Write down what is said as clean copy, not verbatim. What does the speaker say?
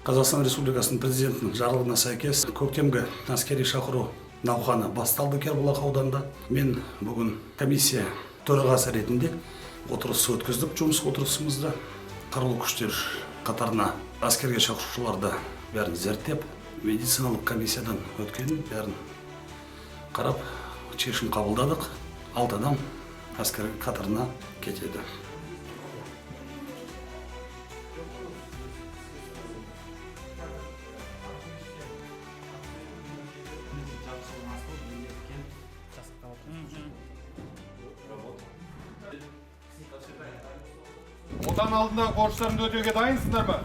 Қазақстан Республикасының президентінің жарлығына сәйкес көктемгі әскери шақыру науқаны басталды Кербұлақ ауданында. Мен бүгін комиссия төрағасы ретінде отырыс өткіздік. Жұмыс отырысымызда қарулы күштер қатарына әскерге шақырушыларды бәрін зерттеп, медициналық комиссиядан өткенін бәрін қарап, шешім қабылдадық. 6 адам әскер қатарына кетеді. Отан алдындағы борыштарыңды өтеуге дайынсыңдар ма?